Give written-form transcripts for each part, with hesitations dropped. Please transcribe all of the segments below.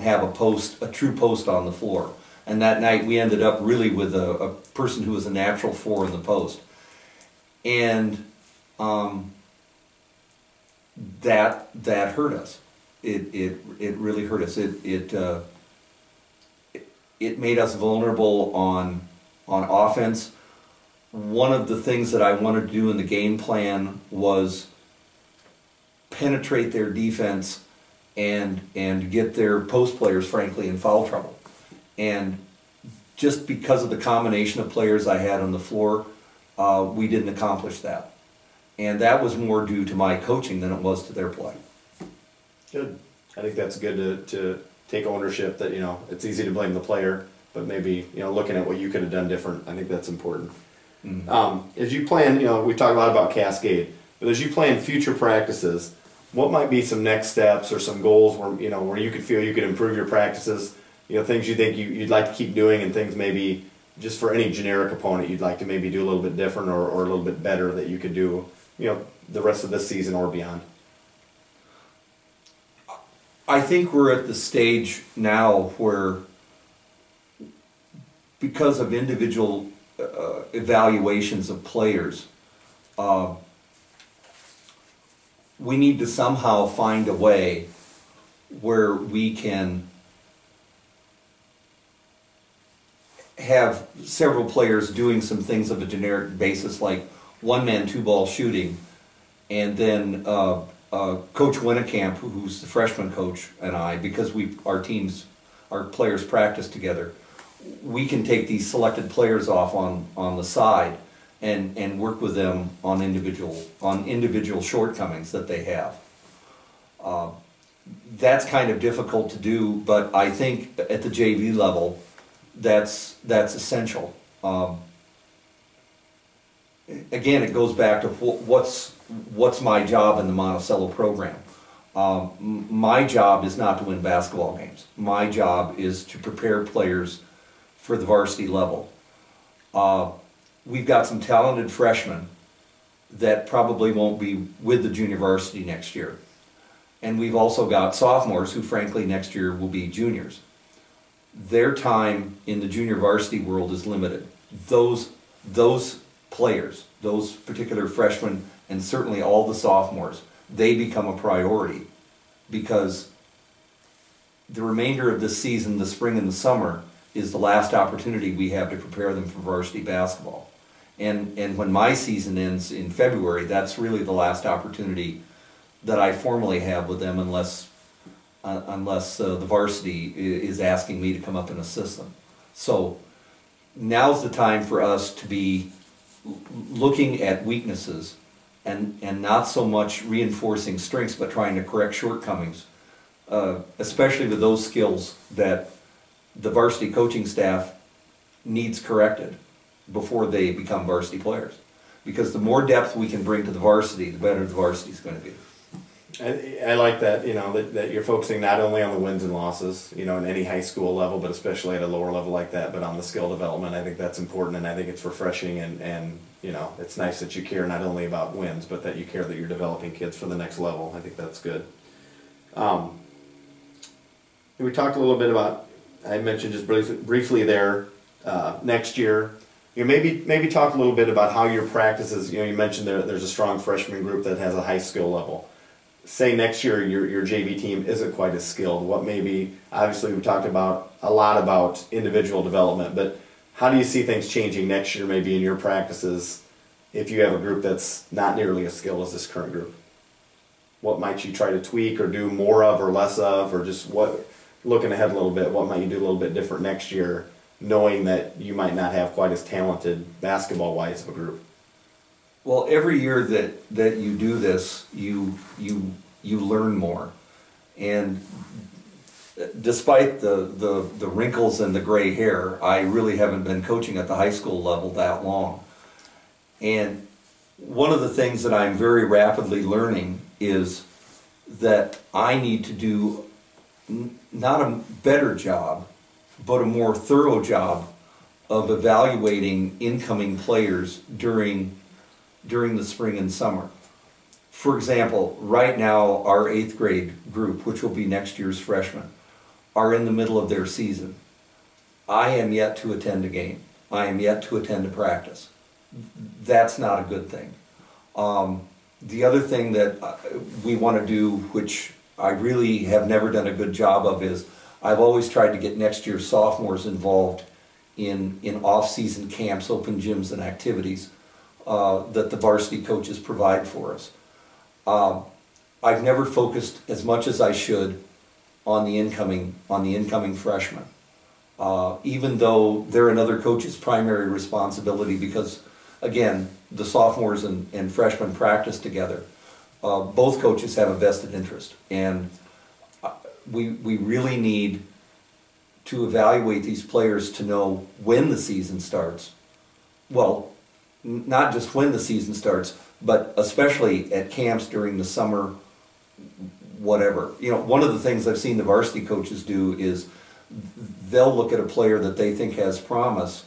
have a true post on the floor. And that night we ended up really with a person who was a natural 4 in the post. And that hurt us. It really hurt us. It made us vulnerable on offense. One of the things that I wanted to do in the game plan was penetrate their defense and get their post players, frankly, in foul trouble. And just because of the combination of players I had on the floor, we didn't accomplish that. And that was more due to my coaching than it was to their play. Good. I think that's good to take ownership that, it's easy to blame the player, but maybe, looking at what you could have done different, I think that's important. Mm-hmm. As you plan, we talk a lot about Cascade, but as you plan future practices, what might be some next steps or some goals where, where you could feel you could improve your practices, things you think you'd like to keep doing, and things maybe just for any generic opponent you'd like to maybe do a little bit different or a little bit better that you could do, the rest of this season or beyond? I think we're at the stage now where, because of individual evaluations of players, we need to somehow find a way where we can have several players doing some things of a generic basis, like one-man, two-ball shooting, and then Coach Winnekamp, who's the freshman coach, and I, because our players practice together, we can take these selected players off on the side and work with them on individual shortcomings that they have. That's kind of difficult to do, but I think at the JV level, that's essential. Again, it goes back to what's my job in the Monticello program. My job is not to win basketball games. My job is to prepare players for the varsity level. We've got some talented freshmen that probably won't be with the junior varsity next year. And we've also got sophomores who, frankly, next year will be juniors. Their time in the junior varsity world is limited. Those players, those particular freshmen, and certainly all the sophomores, they become a priority, because the remainder of this season, the spring and the summer, is the last opportunity we have to prepare them for varsity basketball. And when my season ends in February, that's really the last opportunity that I formally have with them, unless the varsity is asking me to come up and assist them. So now's the time for us to be looking at weaknesses and not so much reinforcing strengths, but trying to correct shortcomings, especially with those skills that the varsity coaching staff needs corrected before they become varsity players. Because the more depth we can bring to the varsity, the better the varsity is going to be. I like that, that you're focusing not only on the wins and losses, in any high school level, but especially at a lower level like that, but on the skill development. I think that's important, and I think it's refreshing, and it's nice that you care not only about wins, but that you care that you're developing kids for the next level. I think that's good. We talked a little bit about, I mentioned just briefly there, next year. Maybe talk a little bit about how your practices, you mentioned there's a strong freshman group that has a high skill level. Say next year your JV team isn't quite as skilled. What maybe, obviously we talked a lot about individual development, but how do you see things changing next year maybe in your practices if you have a group that's not nearly as skilled as this current group? What might you try to tweak or do more of or less of, or just looking ahead a little bit, what might you do a little bit different next year, knowing that you might not have quite as talented basketball-wise of a group? Well, every year that you do this, you learn more, and despite the wrinkles and the gray hair, I really haven't been coaching at the high school level that long. And one of the things that I'm very rapidly learning is that I need to do not a better job, but a more thorough job of evaluating incoming players during the spring and summer. For example, right now our 8th grade group, which will be next year's freshmen, are in the middle of their season. I am yet to attend a game. I am yet to attend a practice. That's not a good thing. The other thing that we want to do, which I really have never done a good job of, is I've always tried to get next year's sophomores involved in off-season camps, open gyms, and activities that the varsity coaches provide for us. I've never focused as much as I should on the incoming freshmen, even though they're another coach's primary responsibility, because again, the sophomores and freshmen practice together. Both coaches have a vested interest, and we really need to evaluate these players to know when the season starts. Well, not just when the season starts, but especially at camps during the summer, whatever. You know, one of the things I've seen the varsity coaches do is they'll look at a player that they think has promise,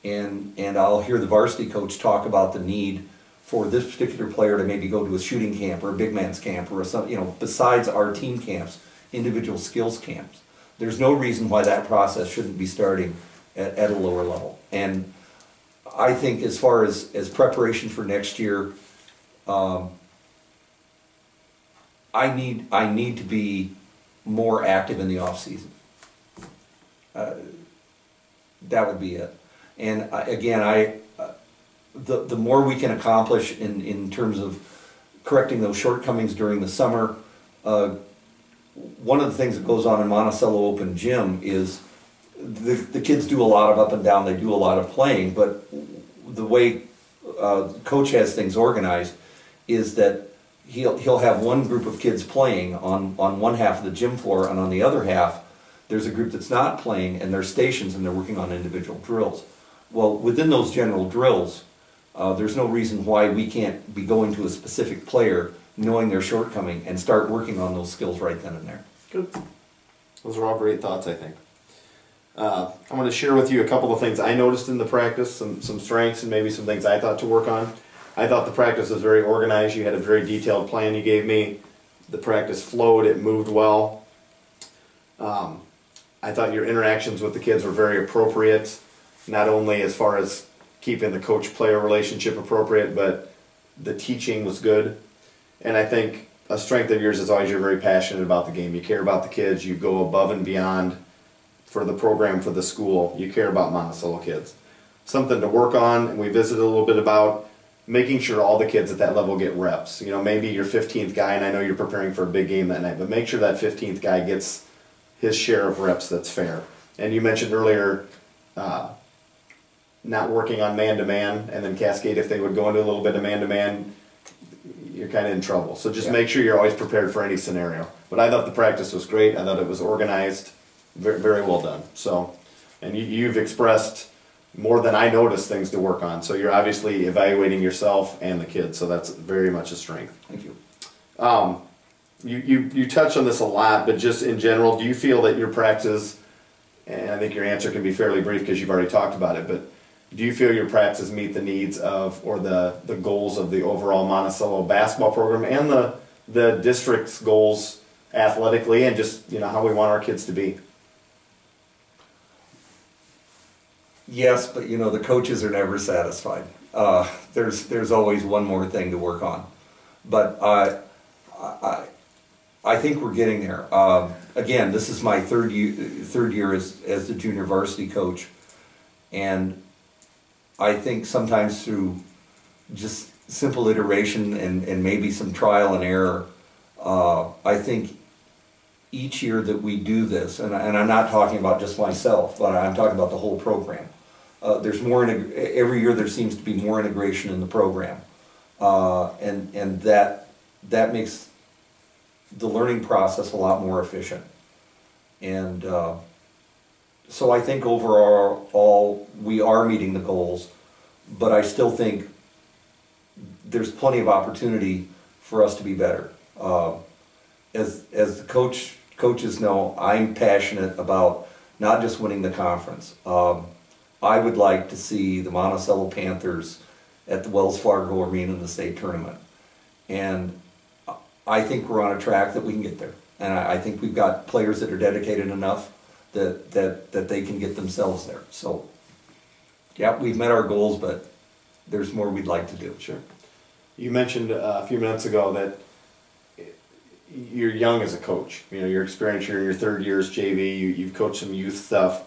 and I'll hear the varsity coach talk about the need for this particular player to maybe go to a shooting camp or a big man's camp or some, you know, besides our team camps, individual skills camps. There's no reason why that process shouldn't be starting at a lower level. And I think as far as preparation for next year, I need to be more active in the off season. That would be it. And again, the more we can accomplish in terms of correcting those shortcomings during the summer. One of the things that goes on in Monticello Open Gym is the kids do a lot of up and down, they do a lot of playing, but the way coach has things organized is that he'll have one group of kids playing on one half of the gym floor, and on the other half there's a group that's not playing, and they're stations and they're working on individual drills. Well, within those general drills, there's no reason why we can't be going to a specific player, knowing their shortcoming, and start working on those skills right then and there. Good. Those are all great thoughts, I think. I'm going to share with you a couple of things I noticed in the practice, some strengths and maybe some things I thought to work on. I thought the practice was very organized. You had a very detailed plan you gave me. The practice flowed, it moved well. I thought your interactions with the kids were very appropriate, not only as far as keeping the coach-player relationship appropriate, but the teaching was good. And I think a strength of yours is always you're very passionate about the game. You care about the kids. You go above and beyond for the program, for the school. You care about Monticello kids. Something to work on, and we visited a little bit about making sure all the kids at that level get reps. You know, maybe your 15th guy, and I know you're preparing for a big game that night, but make sure that 15th guy gets his share of reps that's fair. And you mentioned earlier not working on man-to-man, and then Cascade, if they would go into a little bit of man-to-man, you're kind of in trouble. So just make sure you're always prepared for any scenario. But I thought the practice was great. I thought it was organized. Very, very well done. So, and you've expressed more than I noticed things to work on. So you're obviously evaluating yourself and the kids. So that's very much a strength. Thank you. You touched on this a lot, but just in general, do you feel that your practices, and I think your answer can be fairly brief because you've already talked about it, but do you feel your practices meet the needs of, or the goals of the overall Monticello basketball program and the district's goals athletically, and just, you know, how we want our kids to be? Yes, but you know, the coaches are never satisfied. There's always one more thing to work on. But I think we're getting there. Again, this is my third year as the junior varsity coach, and I think sometimes through just simple iteration and maybe some trial and error, I think each year that we do this, and I'm not talking about just myself, but I'm talking about the whole program. There's more every year. There seems to be more integration in the program, and that makes the learning process a lot more efficient. And so I think overall we are meeting the goals, but I still think there's plenty of opportunity for us to be better. As the coaches know, I'm passionate about not just winning the conference. I would like to see the Monticello Panthers at the Wells Fargo Arena in the state tournament, and I think we're on a track that we can get there. And I think we've got players that are dedicated enough that they can get themselves there. So, yeah, we've met our goals, but there's more we'd like to do. Sure. You mentioned a few minutes ago that you're young as a coach. You know, your experience, you're in your third year as JV, you've coached some youth stuff.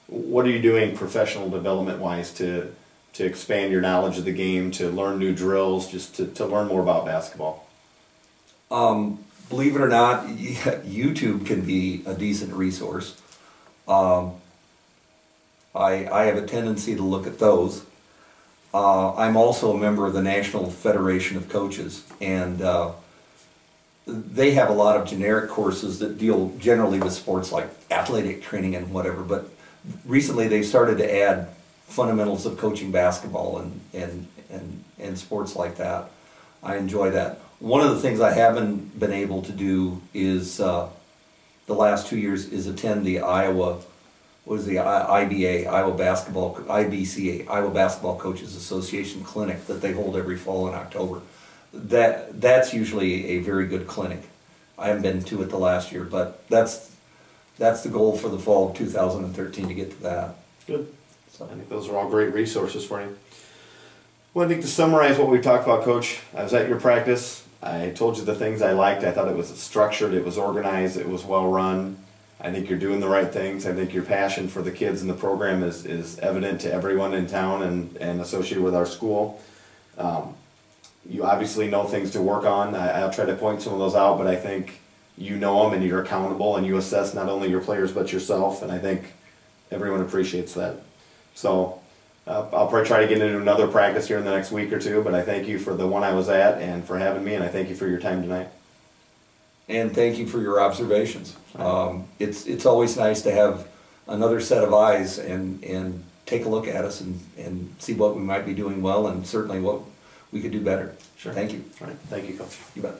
What are you doing professional development-wise to expand your knowledge of the game, to learn new drills, just to learn more about basketball? Believe it or not, YouTube can be a decent resource. I have a tendency to look at those. I'm also a member of the National Federation of Coaches, and they have a lot of generic courses that deal generally with sports like athletic training and whatever, but recently they've started to add fundamentals of coaching basketball and sports like that. I enjoy that. One of the things I haven't been able to do is the last 2 years is attend the IBCA, Iowa Basketball Coaches Association clinic that they hold every fall in October. That's usually a very good clinic. I haven't been to it the last year, but that's the goal for the fall of 2013 to get to that. Good. So I think those are all great resources for you. Well, I think to summarize what we talked about, Coach, I was at your practice. I told you the things I liked. I thought it was structured, it was organized, it was well run. I think you're doing the right things. I think your passion for the kids in the program is evident to everyone in town and associated with our school. You obviously know things to work on. I'll try to point some of those out, but I think you know them and you're accountable and you assess not only your players but yourself, and I think everyone appreciates that. So I'll probably try to get into another practice here in the next week or two, but I thank you for the one I was at and for having me, and I thank you for your time tonight. And thank you for your observations. It's always nice to have another set of eyes and take a look at us and see what we might be doing well and certainly what we could do better. Sure. Thank you. All right. Thank you, Coach. You bet.